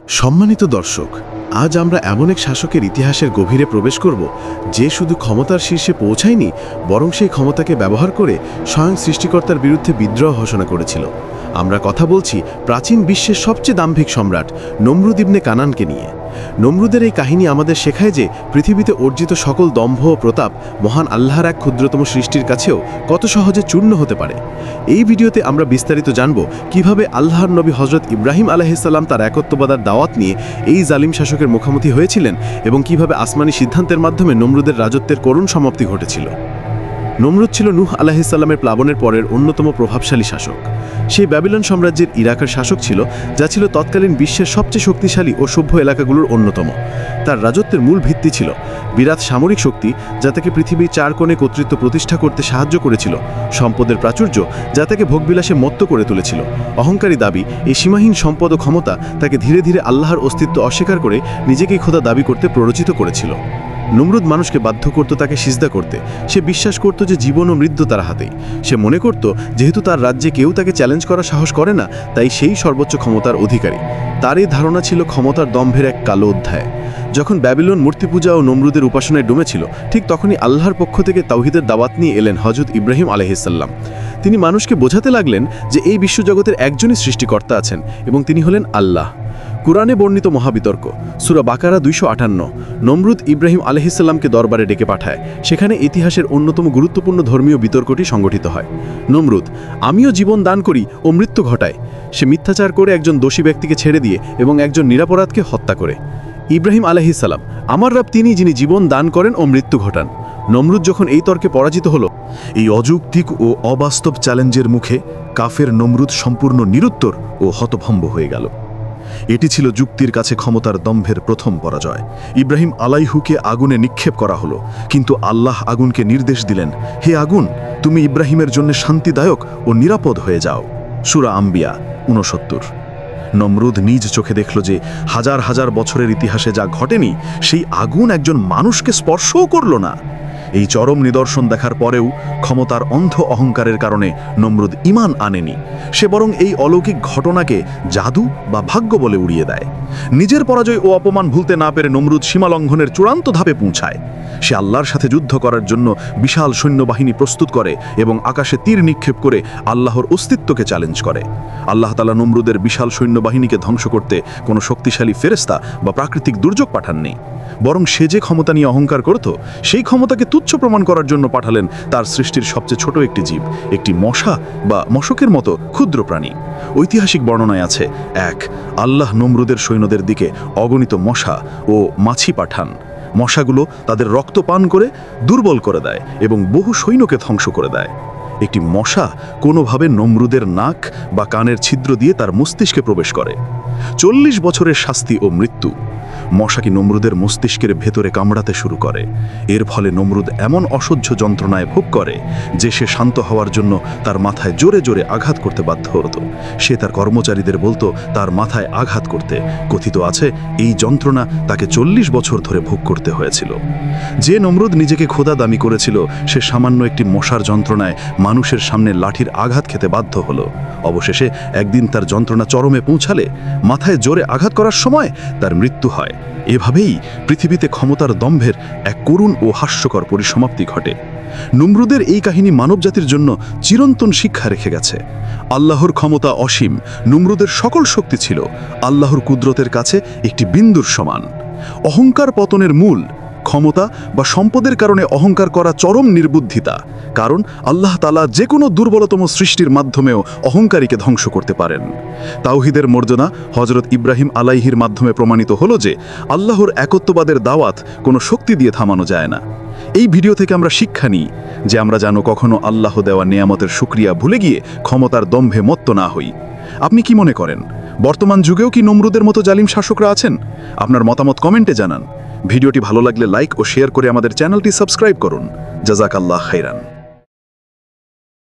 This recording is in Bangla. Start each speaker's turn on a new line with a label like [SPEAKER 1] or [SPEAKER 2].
[SPEAKER 1] সম্মানিত দর্শক, আজ আমরা এমন এক শাসকের ইতিহাসের গভীরে প্রবেশ করব যে শুধু ক্ষমতার শীর্ষে পৌঁছায়নি, বরং সেই ক্ষমতাকে ব্যবহার করে স্বয়ং সৃষ্টিকর্তার বিরুদ্ধে বিদ্রোহ ঘোষণা করেছিল। আমরা কথা বলছি প্রাচীন বিশ্বের সবচেয়ে দাম্ভিক সম্রাট নমরুদ ইবনে কানানকে নিয়ে। নমরুদের এই কাহিনী আমাদের শেখায় যে পৃথিবীতে অর্জিত সকল দম্ভ ও প্রতাপ মহান আল্লাহর এক ক্ষুদ্রতম সৃষ্টির কাছেও কত সহজে চূর্ণ হতে পারে। এই ভিডিওতে আমরা বিস্তারিত জানব কিভাবে আল্লাহর নবী হজরত ইব্রাহিম আলাইহিসসালাম তার একত্ববাদের দাওয়াত নিয়ে এই জালিম শাসকের মুখোমুখি হয়েছিলেন এবং কিভাবে আসমানি সিদ্ধান্তের মাধ্যমে নমরুদের রাজত্বের করুণ সমাপ্তি ঘটেছিল। নমরুদ ছিল নূহ আলাইহিসসালামের প্লাবনের পরের অন্যতম প্রভাবশালী শাসক। সেই ব্যাবিলন সাম্রাজ্যের ইরাকের শাসক ছিল, যা ছিল তৎকালীন বিশ্বের সবচেয়ে শক্তিশালী ও সভ্য এলাকাগুলোর অন্যতম। তার রাজত্বের মূল ভিত্তি ছিল বিরাট সামরিক শক্তি, যা তাকে পৃথিবীর 4 কোণে কর্তৃত্ব প্রতিষ্ঠা করতে সাহায্য করেছিল, সম্পদের প্রাচুর্য যা তাকে ভোগবিলাসে মত্ত করে তুলেছিল, অহংকারী দাবি, এই সীমাহীন সম্পদ ও ক্ষমতা তাকে ধীরে ধীরে আল্লাহর অস্তিত্ব অস্বীকার করে নিজেকেই খোদা দাবি করতে প্ররোচিত করেছিল। নমরুদ মানুষকে বাধ্য করত তাকে সিজদা করতে। সে বিশ্বাস করত যে জীবন ও মৃত্যু তার হাতেই। সে মনে করত যেহেতু তার রাজ্যে কেউ তাকে চ্যালেঞ্জ করার সাহস করে না, তাই সেই সর্বোচ্চ ক্ষমতার অধিকারী। তার এই ধারণা ছিল ক্ষমতার দম্ভের এক কালো অধ্যায়। যখন ব্যাবিলন মূর্তি পূজা ও নমরুদের উপাসনায় ডুবেছিল, ঠিক তখনই আল্লাহর পক্ষ থেকে তাওহীদের দাওয়াত নিয়ে এলেন হযরত ইব্রাহিম আলাইহিসসালাম। তিনি মানুষকে বোঝাতে লাগলেন যে এই বিশ্বজগতের একজনই সৃষ্টিকর্তা আছেন এবং তিনি হলেন আল্লাহ। কুরআনে বর্ণিত মহাবিতর্ক সূরা বাকারা 258। নমরুদ ইব্রাহিম আলাইহিসসালামকে দরবারে ডেকে পাঠায়। সেখানে ইতিহাসের অন্যতম গুরুত্বপূর্ণ ধর্মীয় বিতর্কটি সংগঠিত হয়। নমরুদ, আমিও জীবন দান করি ও মৃত্যু ঘটায়। সে মিথ্যাচার করে একজন দোষী ব্যক্তিকে ছেড়ে দিয়ে এবং একজন নিরাপরাধকে হত্যা করে। ইব্রাহিম আলাইহিসসালাম, আমার রব তিনি যিনি জীবন দান করেন ও মৃত্যু ঘটান। নমরুদ যখন এই তর্কে পরাজিত হল,
[SPEAKER 2] এই অযৌক্তিক ও অবাস্তব চ্যালেঞ্জের মুখে কাফের নমরুদ সম্পূর্ণ নিরুত্তর ও হতভম্ব হয়ে গেল। এটি ছিল যুক্তির কাছে ক্ষমতার দম্ভের প্রথম পরাজয়। ইব্রাহিম আলাইহুকে আগুনে নিক্ষেপ করা হলো, কিন্তু আল্লাহ আগুনকে নির্দেশ দিলেন, হে আগুন, তুমি ইব্রাহিমের জন্য শান্তিদায়ক ও নিরাপদ হয়ে যাও। সূরা আম্বিয়া 69। নমরুদ নিজ চোখে দেখল যে হাজার হাজার বছরের ইতিহাসে যা ঘটেনি, সেই আগুন একজন মানুষকে স্পর্শও করল না। এই চরম নিদর্শন দেখার পরেও ক্ষমতার অন্ধ অহংকারের কারণে নমরুদ ঈমান আনেনি। সে বরং এই অলৌকিক ঘটনাকে জাদু বা ভাগ্য বলে উড়িয়ে দেয়। নিজের পরাজয় ও অপমান ভুলতে না পেরে নমরুদ সীমালঙ্ঘনের চূড়ান্ত ধাপে পৌঁছায়। সে আল্লাহর সাথে যুদ্ধ করার জন্য বিশাল সৈন্যবাহিনী প্রস্তুত করে এবং আকাশে তীর নিক্ষেপ করে আল্লাহর অস্তিত্বকে চ্যালেঞ্জ করে। আল্লাহ তাআলা নমরুদের বিশাল সৈন্যবাহিনীকে ধ্বংস করতে কোনো শক্তিশালী ফেরেশতা বা প্রাকৃতিক দুর্যোগ পাঠাননি, বরং সে যে ক্ষমতা নিয়ে অহংকার করত, সেই ক্ষমতাকে তুচ্ছ প্রমাণ করার জন্য পাঠালেন তার সৃষ্টির সবচেয়ে ছোট একটি জীব, একটি মশা বা মশকের মতো ক্ষুদ্র প্রাণী। ঐতিহাসিক বর্ণনায় আছে, আল্লাহ নমরুদের সৈন্যদের দিকে অগণিত মশা ও মাছি পাঠান। মশাগুলো তাদের রক্ত পান করে দুর্বল করে দেয় এবং বহু সৈন্যকে ধ্বংস করে দেয়। একটি মশা কোনোভাবে নমরুদের নাক বা কানের ছিদ্র দিয়ে তার মস্তিষ্কে প্রবেশ করে। 40 বছরের শাস্তি ও মৃত্যু। মশাকি নমরুদের মস্তিষ্কের ভেতরে কামড়াতে শুরু করে। এর ফলে নমরুদ এমন অসহ্য যন্ত্রণায় ভোগ করে যে সে শান্ত হওয়ার জন্য তার মাথায় জোরে জোরে আঘাত করতে বাধ্য হতো। সে তার কর্মচারীদের বলতো তার মাথায় আঘাত করতে। কথিত আছে এই যন্ত্রণা তাকে 40 বছর ধরে ভোগ করতে হয়েছিল। যে নমরুদ নিজেকে খোদা দাবি করেছিল, সে সামান্য একটি মশার যন্ত্রণায় মানুষের সামনে লাঠির আঘাত খেতে বাধ্য হলো। অবশেষে একদিন তার যন্ত্রণা চরমে পৌঁছালে মাথায় জোরে আঘাত করার সময় তার মৃত্যু হয়। এভাবেই পৃথিবীতে ক্ষমতার দম্ভের এক করুণ ও হাস্যকর পরিসমাপ্তি ঘটে। নমরুদের এই কাহিনী মানবজাতির জন্য চিরন্তন শিক্ষা রেখে গেছে। আল্লাহর ক্ষমতা অসীম, নমরুদের সকল শক্তি ছিল আল্লাহর কুদরতের কাছে একটি বিন্দুর সমান। অহংকার পতনের মূল। ক্ষমতা বা সম্পদের কারণে অহংকার করা চরম নির্বুদ্ধিতা, কারণ আল্লাহ তাআলা যে কোনো দুর্বলতম সৃষ্টির মাধ্যমেও অহংকারীকে ধ্বংস করতে পারেন। তাওহীদের মর্যাদা হযরত ইব্রাহিম আলাইহির মাধ্যমে প্রমাণিত হলো যে আল্লাহর একত্ববাদের দাওয়াত কোনো শক্তি দিয়ে থামানো যায় না। এই ভিডিও থেকে আমরা শিক্ষা নিই যে আমরা যেন কখনো আল্লাহ দেওয়া নিয়ামতের শুকরিয়া ভুলে গিয়ে ক্ষমতার দম্ভে মত্ত না হই। আপনি কি মনে করেন, বর্তমান যুগেও কি নমরুদের মতো জালিম শাসকরা আছেন? আপনার মতামত কমেন্টে জানান। ভিডিওটি ভালো লাগলে লাইক ও শেয়ার করে আমাদের চ্যানেলটি সাবস্ক্রাইব করুন। জাযাকাল্লাহ খাইরান।